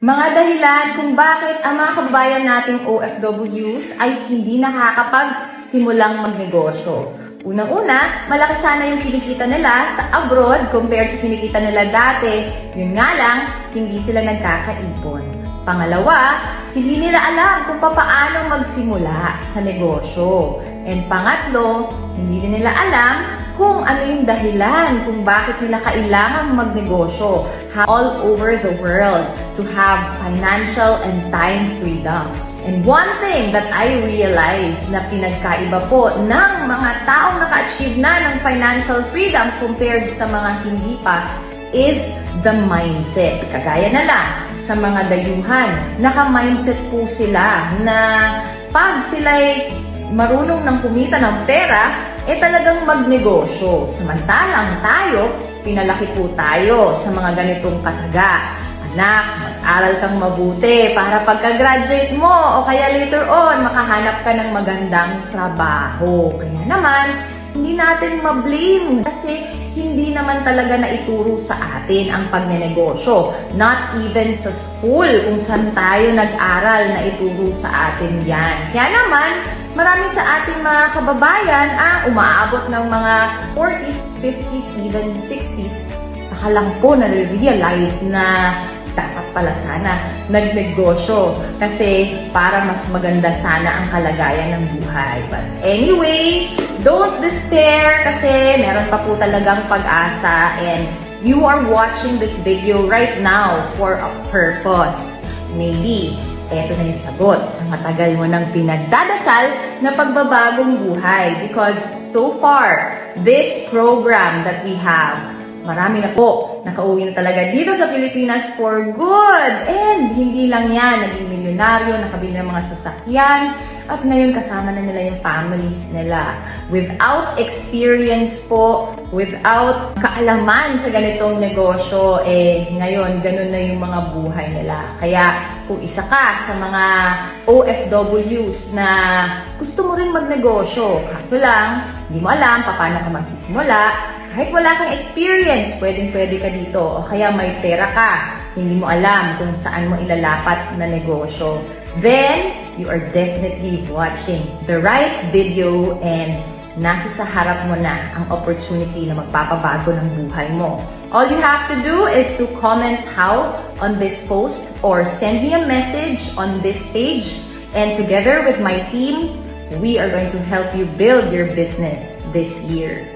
Mga dahilan kung bakit ang mga kababayan nating OFWs ay hindi nakakapagsimulang magnegosyo. Unang-una, malaki sana yung kinikita nila sa abroad compared sa kinikita nila dati. Yun nga lang, hindi sila nagkakaipon. Pangalawa, hindi nila alam kung paano magsimula sa negosyo. And pangatlo, hindi din nila alam kung ano yung dahilan kung bakit nila kailangang magnegosyo all over the world to have financial and time freedom. And one thing that I realized na pinagkaiba po ng mga taong naka-achieve na ng financial freedom compared sa mga hindi pa is the mindset. Kagaya na lang sa mga dayuhan, naka-mindset po sila na pag sila'y marunong ng kumita ng pera, talagang magnegosyo. Samantalang tayo, pinalaki po tayo sa mga ganitong kataga. Anak, mag-aral kang mabuti para pagka-graduate mo o kaya later on, makahanap ka ng magandang trabaho. Kaya naman, hindi natin ma-blame kasi hindi naman talaga naituro sa atin ang pagnenegosyo. Not even sa school kung saan tayo nag-aral na ituro sa atin yan. Kaya naman, marami sa ating mga kababayan ang umaabot ng mga 40s, 50s, even 60s. Saka lang po nare-realize na dapat pala sana nagnegosyo kasi para mas maganda sana ang kalagayan ng buhay. But anyway, don't despair kasi meron pa po talagang pag-asa and you are watching this video right now for a purpose. Maybe, eto na yung sagot sa matagal mo nang pinagdadasal na pagbabagong buhay because so far, this program that we have, marami na po, nakauwi na talaga dito sa Pilipinas for good. And hindi lang yan, naging milyonaryo, nakabili ng mga sasakyan, at ngayon kasama na nila yung families nila. Without experience po, without kaalaman sa ganitong negosyo, ngayon, ganun na yung mga buhay nila. Kaya kung isa ka sa mga OFWs na gusto mo rin magnegosyo, kaso lang, hindi mo alam paano ka magsisimula, kahit wala kang experience, pwedeng-pwede ka dito. O kaya may pera ka, hindi mo alam kung saan mo ilalapat na negosyo. Then, you are definitely watching the right video and nasa sa harap mo na ang opportunity na magpapabago ng buhay mo. All you have to do is to comment how on this post or send me a message on this page. And together with my team, we are going to help you build your business this year.